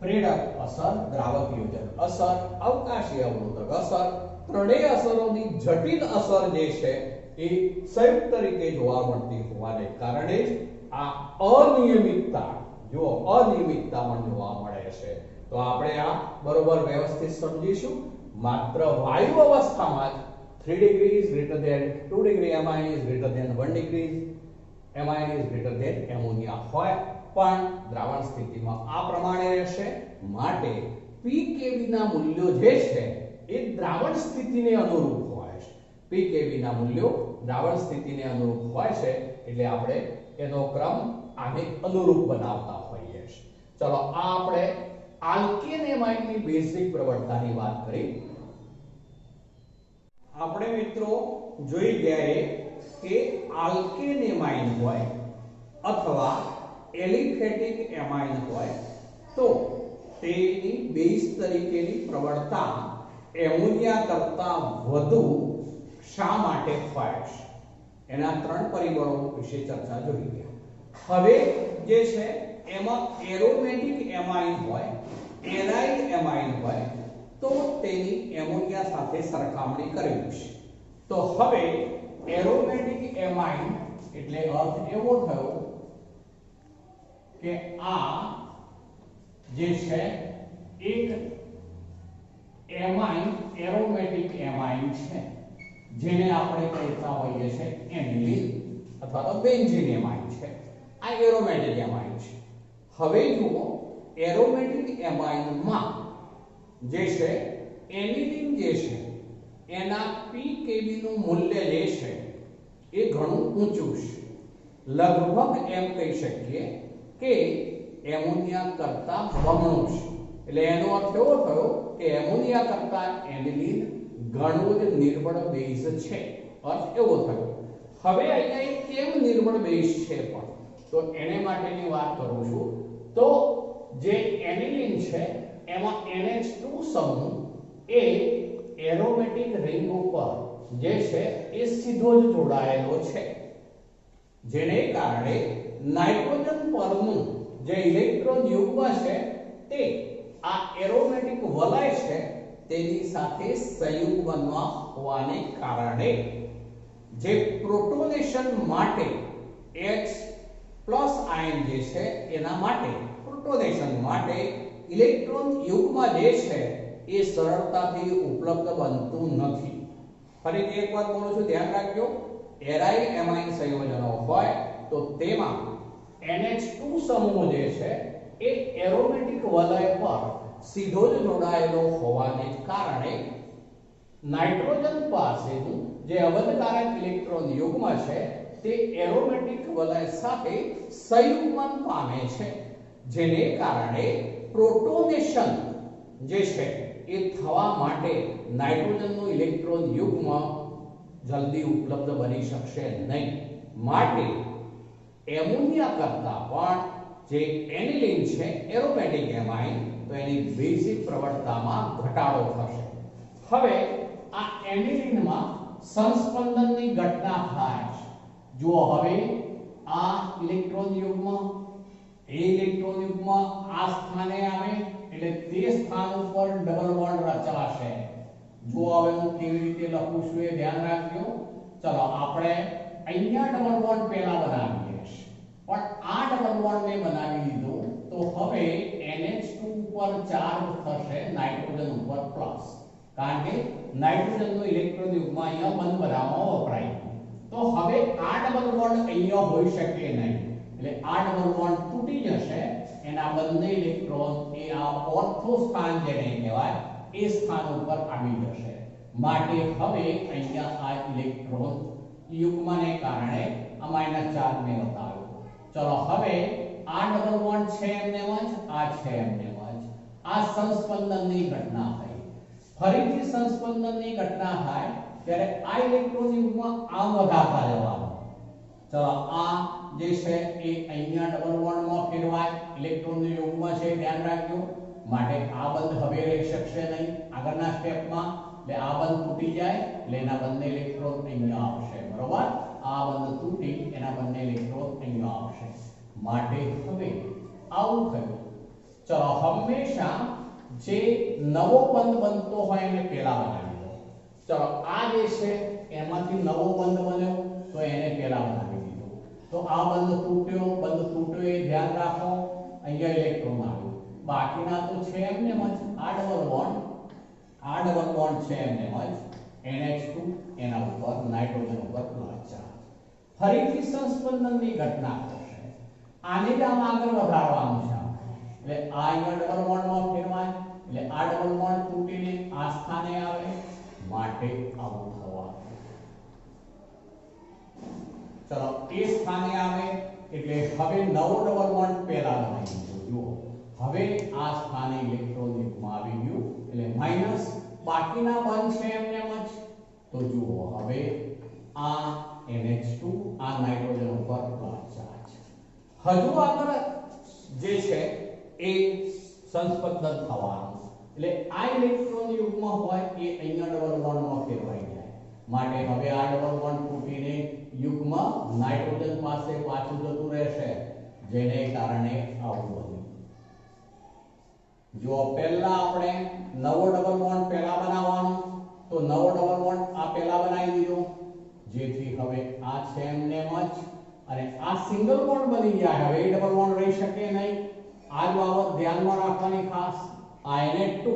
પ્રેરક અસર, દ્રાવક યોજક અસર, અવકાશીય અવરોધક અસર, ત્રણેય અસરોની જટિલ અસર જે છે એ સંયુક્ત રીતે જોવા મળતી હોવાને કારણે જ આ અનિયમિતતા પણ જોવા મળે છે. તો આપણે આ બરોબર વ્યવસ્થિત સમજીશું. માત્ર વાયુ અવસ્થામાં જ 3 degree is greater than 2 degree, amine is greater than 1 degree, amine is greater than ammonia હોય, પણ દ્રાવણ સ્થિતિમાં આ પ્રમાણે રહેશે. માટે pKb ના મૂલ્યો જે છે એ દ્રાવણ સ્થિતિને અનુરૂપ હોય છે. pKb ના મૂલ્યો દ્રાવણ સ્થિતિને અનુરૂપ હોય છે, એટલે આપણે એનો ક્રમ આને અનુરૂપ બનાવતા હોઈએ છીએ. ચલો આ આપણે આલ્કેન એમાઇનની બેઝિક પ્રવણતાની વાત કરી. આપણે મિત્રો જોઈ ગયા કે આલ્કેન એમાઇન હોય અથવા એલિફેટિક એમાઇન હોય તો તેની બેઝ તરીકેની પ્રવણતા એમોનિયા કરતાં વધુ શા માટે હોય છે? એના 3 પરિબળો વિશે ચર્ચા જોઈ ગયા. હવે જે છે એમાં એરોમેટિક એમાઇન હોય, એરાઇલ એમાઇન હોય તો તેની એમોનિયા સાથે સરખામણી કરવી છે. તો હવે એરોમેટિક એમાઇન એટલે અર્થ એવો થયો કે આ જે છે એક એમાઇન, એરોમેટિક એમાઇન છે, જેને આપણે કહેતા હોઈએ છે એનિલીન અથવા તો બેન્ઝીન એમાઇન છે. આ એરોમેટિક એમાઇન છે. હવે જુઓ, એરોમેટિક એમાઇનમાં જે છે એનિલીન જે છે એના pKb નું મૂલ્ય જે છે એ ઘણું ઊંચું છે. લગભગ એમ કહી શકીએ કે એમોનિયા કરતાં બમણું છે. એટલે એનો અર્થ એવો થયો કે એમોનિયા કરતાં એનિલીન ઘણું જ નિર્બળ બેઝ છે. અર્થ એવો થયો. હવે અહીંયા એ કેમ નિર્બળ બેઝ છે પણ, તો એને માટેની વાત કરું છું. તો જે એનિલીન છે એમાં NH2 સમૂહ એ એરોમેટિક રિંગ ઉપર જે છે એ સીધો જ જોડાયેલો છે, જેને કારણે નાઇટ્રોજન પરનું જે ઇલેક્ટ્રોન યુગ્મ છે તે આ એરોમેટિક વલય છે તેની સાથે સંયુગ્મમાં હોવાને કારણે જે પ્રોટોનેશન માટે H પ્લસ આયન જે છે એના માટે પ્રોટોનેશન માટે ઇલેક્ટ્રોન યુગ્મ જે છે એ સરળતાથી ઉપલબ્ધ બનતું નથી. ફરીથી એક વાત બોલું છું, ધ્યાન રાખજો. એરાઇલ એમાઇન સંયોજનો હોય તો તેમાં NH2 સમૂહ જે છે એ એરોમેટિક વલય પર સીધો જ જોડાયેલો હોવાને કારણે નાઇટ્રોજન પાસેનું જે અવધકારક ઇલેક્ટ્રોન યુગ્મ છે તે એરોમેટિક વલય સાથે સંયુગ્મન પામે છે, જેને કારણે પ્રોટોનેશન જે છે એ થવા માટે નાઇટ્રોજનનું ઇલેક્ટ્રોન યુગ્મ જલ્દી ઉપલબ્ધ બની શકશે નહીં. માટે એમોનિયા કરતાં પણ જે એનિલીન છે એરોમેટિક એમાઇન, તો એની બેઝિક પ્રવણતામાં ઘટાડો થશે. હવે આ એનિલીનમાં સંસ્પંદનની ઘટના થાય છે. જુઓ, હવે આ ઇલેક્ટ્રોન યુગ્મ ઇલેક્ટ્રોન યુગ્મ આ સ્થાને આવે એટલે તે સ્થાન ઉપર ડબલ બોન્ડ રચાશે. જો હવે હું કેવી રીતે લખું છું એ ધ્યાન રાખજો. ચલો આપણે અહીંયા ડબલ બોન્ડ પહેલા બનાવીએ છીએ, પણ આ ડબલ બોન્ડ મેં બનાવી દીધો તો હવે NH2 ઉપર ચાર્જ થશે નાઇટ્રોજન ઉપર પ્લસ, કારણ કે નાઇટ્રોજનનો ઇલેક્ટ્રોન યુગ્મ અહીંયા બંધ બનાવવામાં વપરાય. તો હવે આ ડબલ બોન્ડ અહીંયા હોઈ શકે નહીં, એટલે આ ડબલ બોન્ડ તૂટી જશે. એના બંને ઇલેક્ટ્રોન એ આ ઓર્થો સ્થાન જેને કહેવાય એ સ્થાન ઉપર આવી જશે. માટે હવે અહીંયા આ ઇલેક્ટ્રોન યુગ્મને કારણે આ માઈનસ ચાર્જ મેં બતાવ્યો. ચલો હવે આ ડબલ બોન્ડ છે એમનેમ જ, આ છે એમનેમ જ. આ સંસ્પંદનની ઘટના થઈ. ફરીથી સંસ્પંદનની ઘટના થાય ત્યારે આ ઇલેક્ટ્રોન યુગ્મ આમ વધારતા જવાનું. ચલો આ જે છે એ અહીંયા ડબલ બોન્ડમાં ફેરવાય, ઇલેક્ટ્રોનનું યુગ્મ છે ધ્યાન રાખજો. માટે આ બંધ હવે રહી શકશે નહીં આગળના સ્ટેપમાં. એટલે આ બંધ તૂટી જાય એટલે એના બંને ઇલેક્ટ્રોન અહીંયા આવશે, બરોબર? આ બંધ તૂટી એના બંને ઇલેક્ટ્રોન અહીંયા આવશે, માટે હવે આવું થયું. ચલો હંમેશા જે નવો બંધ બનતો હોય એને પહેલા બનાવી દો. ચલો આ જે છે એમાંથી નવો બંધ બન્યો તો એને પહેલા બનાવી દીધો. તો આ બંધ તૂટ્યો એ ધ્યાન રાખો, અહીંયા ઇલેક્ટ્રોન આવ્યું. બાકીના તો છે એમને જ આ ડબલ બોન્ડ છે એમને જ NH2 એના ઉપર નાઇટ્રોજન ઉપર પ્લસ ચાર્જ. ફરીથી સંસ્પંદનની ઘટના થશે. આને જ આમ આગળ વધારવાનું છે એટલે આ અહીંયા ડબલ બોન્ડમાં ફેરવાય એટલે આ ડબલ બોન્ડ તૂટીને આ સ્થાને આવે, માટે આવું થવાનું. ચલો એ સ્થાને આવે એટલે હવે નવો ડબલ બોન્ડ પહેલા બનાવી દીધો. જુઓ હવે આ સ્થાને ઇલેક્ટ્રોન યુગ્મ આવી ગયું એટલે માઈનસ, બાકીના બંધ છે એમને જ. તો જુઓ હવે આ NH2 આ નાઇટ્રોજન ઉપર પ્લસ ચાર્જ. હજુ આગળ જે છે એ સંસ્પંદન થવાનું એટલે આ ઇલેક્ટ્રોન યુગ્મ હોય એ અહીંયા ડબલ બોન્ડમાં ફેરવાઈ જાય, માટે હવે આ ડબલ બોન્ડ તૂટીને યુગ્મ નાઇટ્રોજન પાસે પાછું જતું રહેશે, જેને કારણે આવું બન્યું. જો પહેલા આપણે નવો ડબલ બોન્ડ પહેલા બનાવવાનો તો નવો ડબલ બોન્ડ આ પહેલા બનાવી દીધો, જેથી હવે આ છે એમને જ અને આ સિંગલ બોન્ડ બની ગયા. હવે એ ડબલ બોન્ડ રહી શકે નહીં. આ બાબત ધ્યાનમાં રાખવાની ખાસ. આ NH2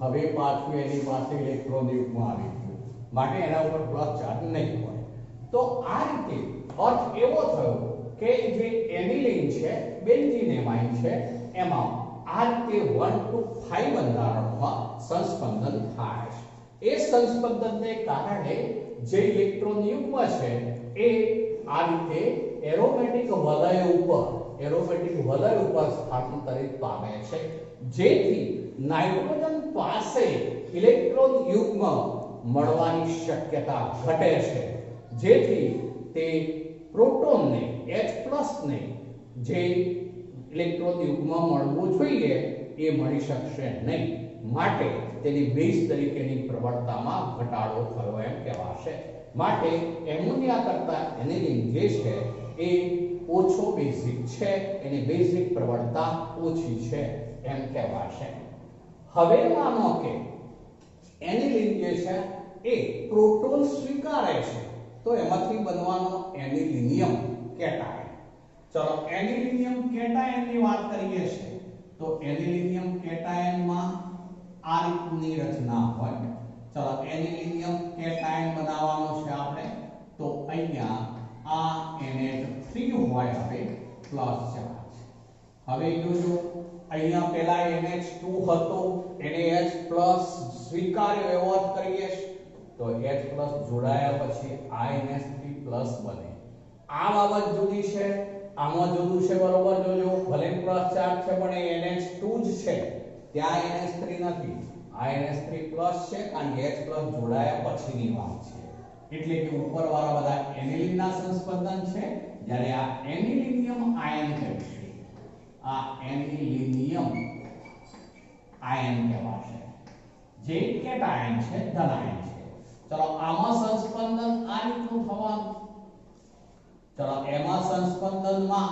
હવે પાછું એની પાસે ઇલેક્ટ્રોન યુગ્મ આવી ગયું, માટે એના ઉપર પ્લસ ચાર્જ નહીં હોય. તો આ રીતે અર્થ એવો થયો કે જે એનિલીન છે, બેન્ઝીન એમાઇન છે, એમાં આ રીતે 1 to 5 બંધારણમાં સંસ્પંદન થાય છે. એ સંસ્પંદનને કારણે જે ઇલેક્ટ્રોન યુગ્મ છે એ આ રીતે એરોમેટિક વલય ઉપર સ્થાનાંતરિત પામે છે, જેથી નાઇટ્રોજન પાસે ઇલેક્ટ્રોન યુગ્મ મળવાની શક્યતા ઘટે છે, જેથી તે પ્રોટોનને H+ ને જે ઇલેક્ટ્રોન યુગ્મ મળવું જોઈએ એ મળી શકશે નહીં, માટે તેની બેઝ તરીકેની પ્રવણતામાં ઘટાડો થયો એમ કહેવાશે. માટે એમોનિયા કરતા એનિલીન જે છે એ ઓછો બેઝિક છે, એની બેઝિક પ્રવણતા ઓછી છે એમ કહેવાશે. હવે માનો કે એનિલીન જે છે એ પ્રોટોન સ્વીકારે છે તો એમાંથી બનવાનો એનિલિનિયમ કેટાયન. ચલો એનિલિનિયમ કેટાયનની વાત કરીએ છે તો એનિલિનિયમ કેટાયનમાં આ રીતની રચના હોય. ચલો એનિલિનિયમ કેટાયન બનાવવાનો છે આપણે તો અહીંયા આ NH3 હોય હવે પ્લસ ચાર્જ. હવે જોજો અહીંયા પહેલા NH2 હતો એને H+ સ્વીકાર્યો એવો અર્થ કરીએ તો H+ જોડાયા પછી આ NH3 પ્લસ બને. આ બાબત જુદી છે, આમાં જુદું છે, બરોબર? જોજો ભલે પ્લસ ચાર્જ છે પણ એ NH2 જ છે, ત્યાં NH3 નથી. આ NH3 પ્લસ છે કારણ કે H+ જોડાયા પછીની વાત છે, એટલે કે ઉપરવાળા બધા એનિલીનના સંસ્પંદન છે, જ્યારે આ એનિલિનિયમ આયન કહીશું, આ એનિલિનિયમ આયન કહેવાશે, જે કેટાયન છે, ધન આયન છે. ચલો આમાં સંસ્પંદન આ રીતનું થવાનું. ચલો એમાં સંસ્પંદનમાં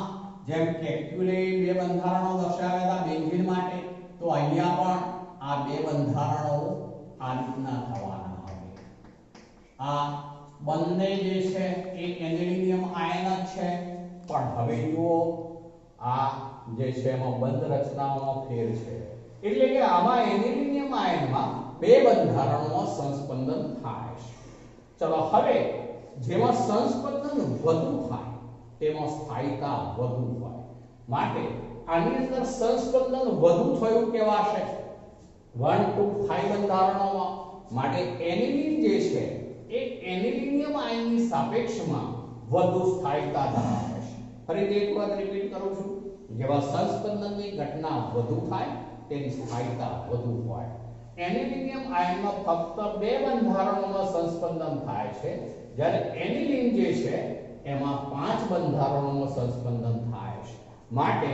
જેમ કેક્યુલે બે બંધારણો દર્શાવ્યા હતા બેન્ઝીન માટે, તો અહીંયા પણ આ બે બંધારણો આ રીતના થવાના હવે. આ બંને જે છે એ એનિલિનિયમ આયન જ છે, પણ હવે જુઓ આ જે છે એમાં બંધ રચનાઓમાં ફેર છે, એટલે કે આમાં એનિલિનિયમ આયનમાં બે બંધારણોમાં સંસ્પંદન થાય છે. ચલો હવે જેમાં સંસ્પંદન વધુ થાય તેમાં સ્થાયીતા વધુ હોય, માટે આની અંદર સંસ્પંદન વધુ થયું કહેવાશે 1 to 5 બંધારણોમાં. માટે એનિલીન જે છે એ એનિલિનિયમ આયનની સાપેક્ષમાં વધુ સ્થાયીતા ધરાવે છે. ફરીથી એક વાત રિપીટ કરું છું, જેવા સંસ્પંદનની ઘટના વધુ થાય તેની સ્થાયીતા વધુ હોય. એનિલિનિયમ આયનમાં ફક્ત બે બંધારણોમાં સંસ્પંદન થાય છે, જ્યારે એનિલીન જે છે એમાં 5 બંધારણોમાં સંસ્પંદન થાય છે. માટે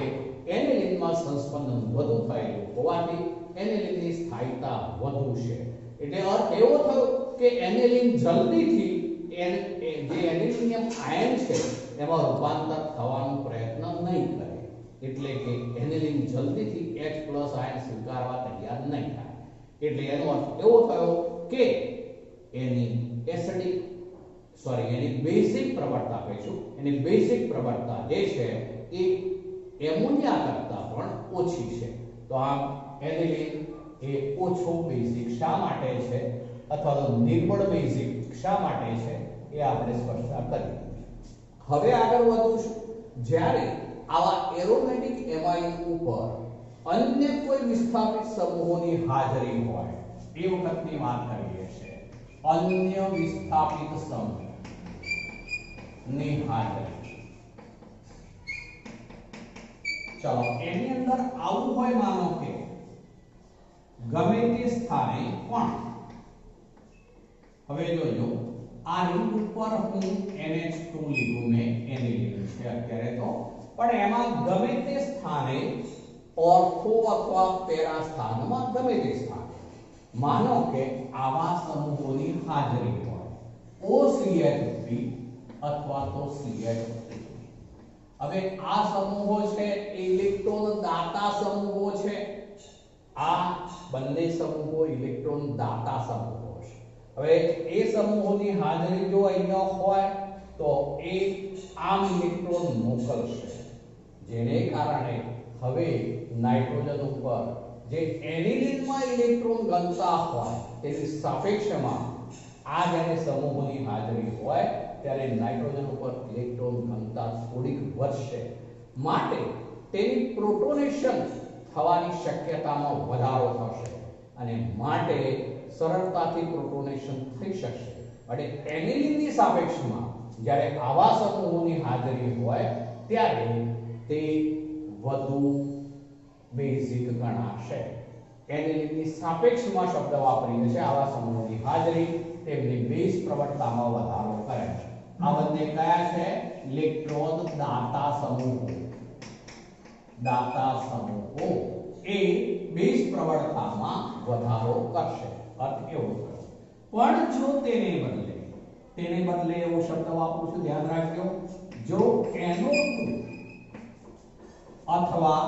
એનિલીનમાં સંસ્પંદન વધુ થયેલું હોવાથી એનિલીનની સ્થાયીતા વધુ છે. એટલે અર્થ એવો થયો કે એનિલિન જલ્દીથી જે એનિલિનિયમ આયન છે એમાં રૂપાંતર થવાનો પ્રયત્ન નહીં કરે, એટલે કે એનિલિન જલ્દીથી H+ આયન સ્વીકારવા તૈયાર નહીં થાય. એટલે એનો અર્થ એવો થયો કે એની બેઝિક પ્રવણતા કહીશું, એની બેઝિક પ્રવણતા જે છે એ એમોનિયા કરતા પણ ઓછી છે. તો આમ એનિલિન એ ઓછો બેઝિક શા માટે છે અથવા તો નિર્બળ બેઝિક શા માટે છે એ આપણે સ્પષ્ટતા કરી. હવે આગળ વધું. જ્યારે આવા એરોમેટિક એમાઇન ઉપર અન્ય કોઈ વિસ્થાપિત સમૂહોની હાજરી હોય એ વખતની વાત કરીએ છીએ. અન્ય વિસ્થાપિત સમૂહની હાજરી, ચલો એની અંદર આવું હોય, માનો કે ગમે તે સ્થાને પણ, હવે જોજો આ રિંગ ઉપર હું NH2 લીધું મેં, એનિલિન છે અત્યારે તો, પણ એમાં ગમે તે સ્થાને ઓર્થો અથવા પેરા સ્થાનમાં ગમે તે સ્થાને માનો કે આવા સમૂહોની હાજરી હોય, OCH3 અથવા તો CH3. હવે આ સમૂહો છે એ ઇલેક્ટ્રોન દાતા સમૂહો છે. આ બંને સમૂહો ઇલેક્ટ્રોન દાતા સમૂહો છે. હવે એ સમૂહોની હાજરી જો અહીંયા હોય તો એ આમ ઇલેક્ટ્રોન મોકલશે, જેને કારણે હવે નાઇટ્રોજન ઉપર જે એનિલિનમાં ઇલેક્ટ્રોન ઘનતા હોય તેની સાપેક્ષમાં આ જ્યારે સમૂહોની હાજરી હોય ત્યારે નાઇટ્રોજન ઉપર ઇલેક્ટ્રોન ઘનતા થોડીક વધશે, માટે તેની પ્રોટોનેશન થવાની શક્યતામાં વધારો થશે અને માટે સરળતાથી પ્રોટોનેશન થઈ શકશે. અને એનિલિનની સાપેક્ષમાં જ્યારે આવા સમૂહોની હાજરી હોય ત્યારે તે વધુ બેઝિક ગણાશે. એનિલિનની સાપેક્ષમાં શબ્દ વાપરીએ છે આવા સમૂહોની હાજરી તેમની બેઝ પ્રવણતામાં વધારો કરે છે. આ બંને કયા છે? ઇલેક્ટ્રોન દાતા સમૂહો. દાતા સમૂહો એ બેઝ પ્રવણતામાં વધારો કરશે. અર્થ એવો થયો. પણ જો તેને બદલે એવો શબ્દ વાપરું છું, ધ્યાન રાખજો. જો NO2 અથવા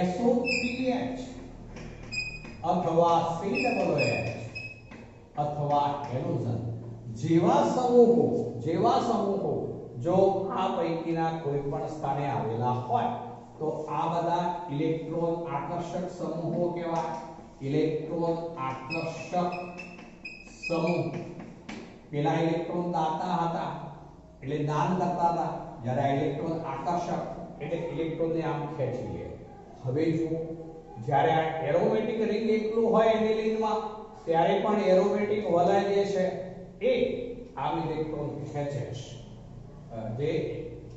SO3H અથવા COOH અથવા હેલોજન જેવા સમૂહો જો આ પૈકીના કોઈ પણ સ્થાને આવેલા હોય તો આ બધા ઇલેક્ટ્રોન આકર્ષક સમૂહો કહેવાય. ઇલેક્ટ્રોન આકર્ષક સમૂહ. પેલા ઇલેક્ટ્રોન દાતા હતા એટલે દાન કરતા હતા, જ્યારે આ ઇલેક્ટ્રોન આકર્ષક એટલે ઇલેક્ટ્રોનને આમ ખેંચી લે. હવે જો જ્યારે આ એરોમેટિક રિંગ એકલું હોય એનિલિનમાં ત્યારે પણ એરોમેટિક વલય જે છે એ આમ ઇલેક્ટ્રોન ખેંચે છે,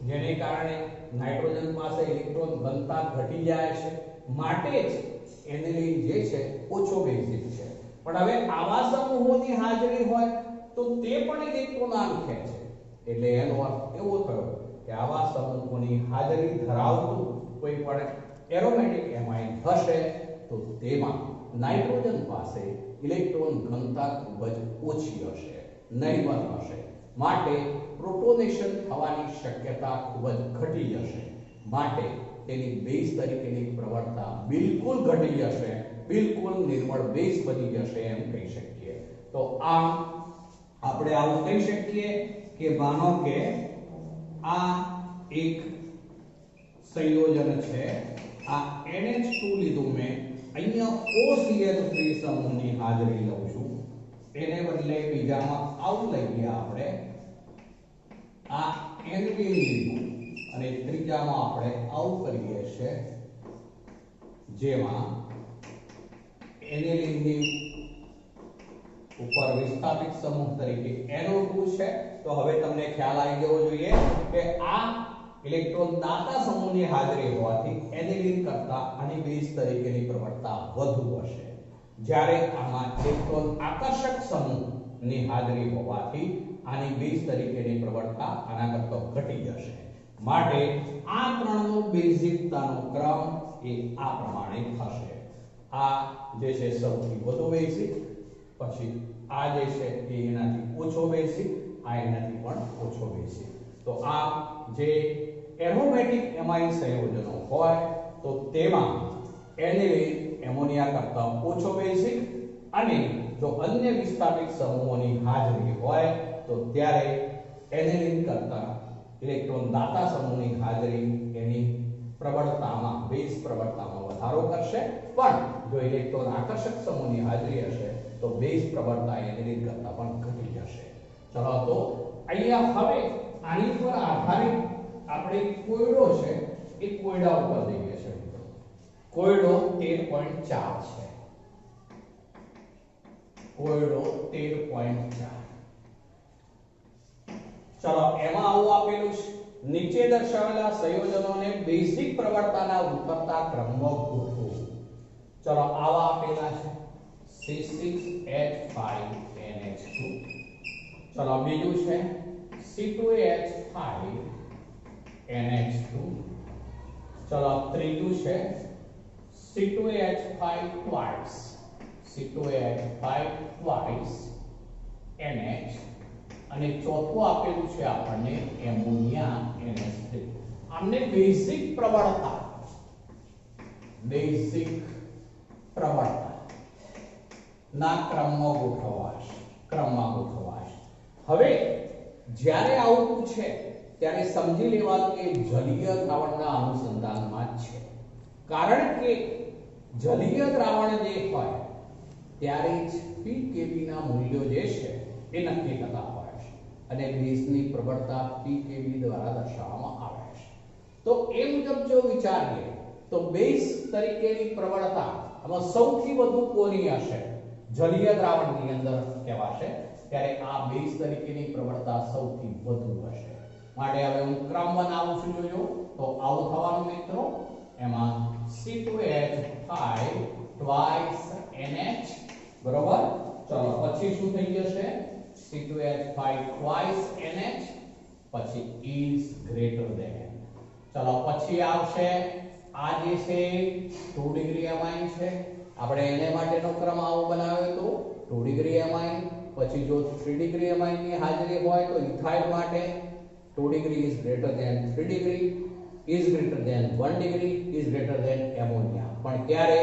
જેને કારણે નાઇટ્રોજન પાસે ઇલેક્ટ્રોન ઘનતા ઘટી જાય છે, માટે જ એનિલિન જે છે ઓછો બેઝિક છે. પણ હવે આવા સમૂહોની હાજરી હોય તો તે પણ ઇલેક્ટ્રોન આમ ખેંચે, એટલે એનો અર્થ એવો થયો કે આવા સમૂહોની હાજરી ધરાવતું કોઈ પણ એરોમેટિક એમાઇન હશે તો તેમાં નાઇટ્રોજન પાસે ઇલેક્ટ્રોન ઘનતા ખૂબ જ ઓછી હશે, નહિવત હશે, માટે પ્રોટોનેશન થવાની શક્યતા ખૂબ જ ઘટી જશે, માટે તેની બેઝ તરીકેની પ્રવણતા બિલકુલ ઘટી જશે, બિલકુલ નિર્મળ બેઝ બની જશે એમ કહી શકીએ. તો આમ આપણે આવું કહી શકીએ કે માનો કે આ એક સંયોજન છે, આ NH2 લીધું મેં, અહીંયા OCH3 સમૂહની હાજરી લઉં છું, એને બદલે બીજામાં આવું લઈએ આપણે, આ એનિલિન લીધું અને ત્રીજામાં આપણે આવું કરીએ છીએ, જેમાં એનિલિનની ઉપર વિસ્થાપિત સમૂહ તરીકે NO2 છે. તો હવે તમને ખ્યાલ આવી જવો જોઈએ કે આ ઇલેક્ટ્રોન દાતા સમૂહની હાજરી હોવાથી એનિલિન કરતા આની બેઝ તરીકેની પ્રવણતા વધુ હશે, જ્યારે આમાં ઇલેક્ટ્રોન આકર્ષક સમૂહની હાજરી હોવાથી આની બેઝ તરીકેની પ્રવણતા આના કરતા ઘટી જશે. માટે આ ત્રણનો બેઝિકતાનો ક્રમ એ આ પ્રમાણે થશે. આ જે છે સૌથી વધુ બેઝિક, પછી આ જે છે એ એનાથી ઓછો બેઝિક, આ એનાથી પણ ઓછો બેઝિક. તો આ જે એરોમેટિક એમાઇન સંયોજનો હોય તો તેમાં એનિલીન એમોનિયા કરતા ઓછો બેઝિક, અને જો અન્ય વિસ્થાપિત સમૂહોની હાજરી હોય તો ત્યારે એનિલીન કરતા ઇલેક્ટ્રોન દાતા સમૂહની હાજરી એની પ્રબળતામાં, બેઝ પ્રબળતામાં વધારો કરશે. પણ જો ઇલેક્ટ્રોન આકર્ષક સમૂહની હાજરી હશે તો બેઝ પ્રબળતા એનિલીન કરતા પણ ઘટી જશે. ચલો તો અહીંયા હવે આની પર આધારિત આપણે કોયડો છે એ કોયડા ઉપર જઈએ છે. કોયડો 13.4 છે. કોયડો 13.4. ચલો એમાં આવું આપેલું છે, નીચે દર્શાવેલા સંયોજનોને બેઝિક પ્રબળતાના ઉતરતા ક્રમમાં ગોઠવો. ચલો આવા આપેલા છે C6H5NH2. ચલો બીજું છે C2H5NH2. ચલો ત્રીજું છે C2H5 twice, C2H5 twice NH, અને ચોથું આપેલું છે આપણને એમોનિયા NH3. આમને બેઝિક પ્રબળતા ના ક્રમમાં ગોઠવાશે. હવે જ્યારે આવું પૂછે ત્યારે સમજી લેવાનું કે જલીય દ્રાવણના અનુસંધાનમાં જ છે. કારણ કે જલીય દ્રાવણ જે હોય ત્યારે જ pKb ના મૂલ્યો જે છે એ નક્કી થતા હોય છે, અને બેઝની પ્રબળતા pKb દ્વારા દર્શાવવામાં આવે છે. તો એ મુજબ જો વિચારીએ તો બેઝ તરીકેની પ્રબળતા આમાં સૌથી વધુ કોની હશે? જલીય દ્રાવણની અંદર કહેવાશે ત્યારે આ બેઝ તરીકેની પ્રબળતા સૌથી વધુ હશે. માટે હવે હું ક્રમ બનાવું છું, જોજો તો આવું થવાનું મિત્રો. એમાં C2H5 twice NH, બરોબર. ચલો પછી શું થઈ જશે? C2H5 twice NH, પછી is greater than. ચલો પછી આવશે આ જે છે 2 ડિગ્રી એમાઇન છે. આપણે એને માટેનો ક્રમ આવો બનાવ્યો તો 2 ડિગ્રી એમાઇન, પછી જો 3 ડિગ્રી એમાઇનની હાજરી હોય તો ઇથાઇલ માટે 2 degree is greater than 3 degree, is greater than 1 degree, is greater than ammonia. પણ ક્યારે?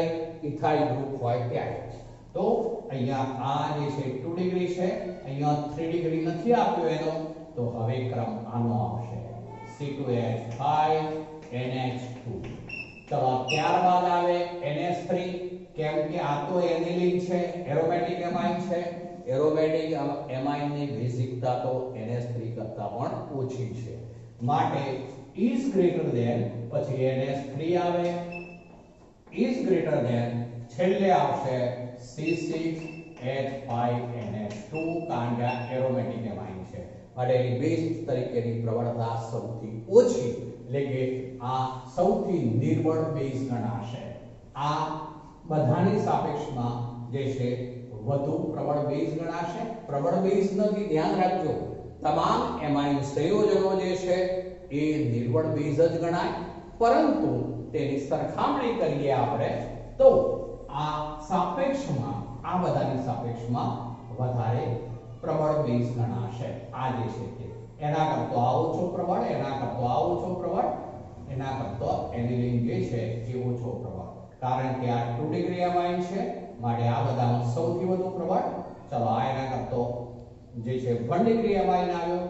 ઇથાઇલ ગ્રુપ હોય ત્યારે. તો અહીંયા આ જે છે 2 ડિગ્રી છે, અહીંયા 3 ડિગ્રી નથી આપ્યો એનો, તો હવે ક્રમ આનો આવશે C2H5NH2. ચલો ત્યારબાદ આવે NH3, કેમ કે આ તો એનિલીન છે, એરોમેટિક એમાઇન છે. એરોમેટિક એમાઇનની બેઝિકતા તો NH3 કરતા પણ ઓછી છે. માટે is greater than, પછી NH3 આવે, is greater than, છેલ્લે આવશે C6H5NH2, કારણ કે આ એરોમેટિક એમાઇન છે. માટે એની બેઝ તરીકેની પ્રબળતા સૌથી ઓછી, એટલે કે આ સૌથી નિર્બળ બેઝ ગણાશે. આ બધાની સાપેક્ષમાં જે છે વધુ પ્રબળ બેઝ ગણાશે. પ્રબળ બેઝ નથી, ધ્યાન રાખજો, તમામ એમાઇન સંયોજનો જે છે એ નિર્બળ બેઝ જ ગણાય, પરંતુ તેની સરખામણી કરીએ આપણે તો આ સાપેક્ષમાં, આ બધાની સાપેક્ષમાં વધારે પ્રબળ બેઝ ગણાશે. આ જે છે તે એના કરતો આ ઓછો પ્રબળ, એના કરતો આ ઓછો પ્રબળ, એના કરતો એનિલીન જે છે એ ઓછો પ્રબળ. કારણ કે આ 2 ડિગ્રી એમાઇન છે, માટે આ બધામાં સૌથી વધુ પ્રબળ. ચલો આ એના કરતો જે છે 1 ડિગ્રી એમાઇન આવ્યો,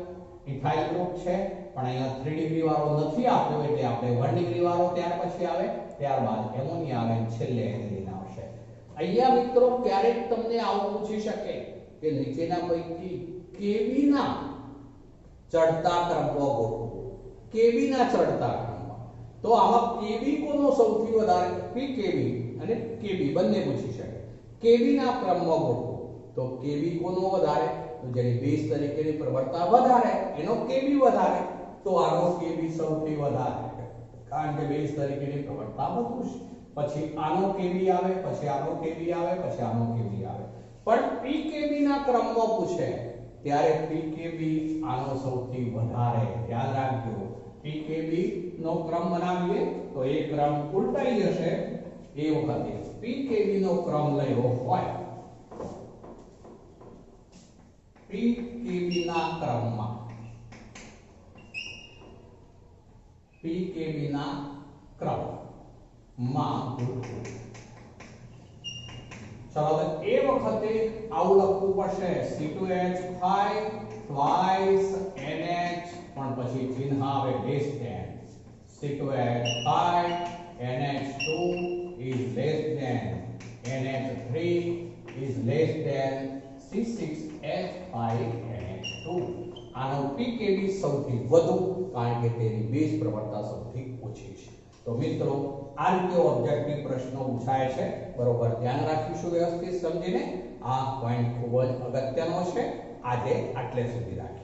ઇથાઇલ ગ્રુપ છે, પણ અહીંયા 3 ડિગ્રી વાળો નથી આપ્યો, એટલે આપણે 1 ડિગ્રી વાળો ત્યાર પછી આવે, ત્યારબાદ એમોનિયા આવે, છેલ્લે એનિલીન આવશે. અહીંયા મિત્રો ક્યારેક તમને આવું પૂછી શકે કે નીચેના પૈકી Kb ના ચડતા ક્રમમાં ગોઠવો. Kb ના ચડતા ક્રમમાં તો આમાં Kb કોનો સૌથી વધારે? pKb અને Kb બંને પૂછી શકે. Kb ના ક્રમમાં ગોઠવો તો Kb કોનો વધારે? તો જેની બેઝ તરીકેની પ્રબળતા વધારે એનો Kb વધારે, તો આનો Kb સૌથી વધારે, કારણ કે બેઝ તરીકેની પ્રબળતા વધુ છે. પછી આનો Kb આવે, પછી આનો Kb આવે, પછી આનો Kb આવે. પણ pKb ના ક્રમમાં પૂછે ત્યારે pKb આનો સૌથી વધારે. ધ્યાન રાખજો, pKb નો ક્રમ બનાવીએ તો એ ક્રમ ઉલટાઈ જશે. એ વખતે pKb નો ક્રમ લેવો હોય પીકેબી ના ક્રમમાં પીકેબી ના ક્રમમાં ગોઠવો. ચલો તો એ વખતે આવું લખવું પડશે C2H5 twice NH પણ પછી ચિહ્ન આવે less than. C2H5 NH2 is less than NH3 is less than C6H5NH2. આનો pKb સૌથી વધુ કારણ કે તેની બેઝ પ્રબળતા સૌથી ઓછી છે. તો મિત્રો આ રીતે ઓબ્જેક્ટિવ પ્રશ્નો પૂછાય છે. બરોબર ધ્યાન રાખીશું વ્યવસ્થિત સમજીને. આ પોઈન્ટ ખૂબ જ અગત્યનો છે. આજે આટલે સુધી રાખીએ.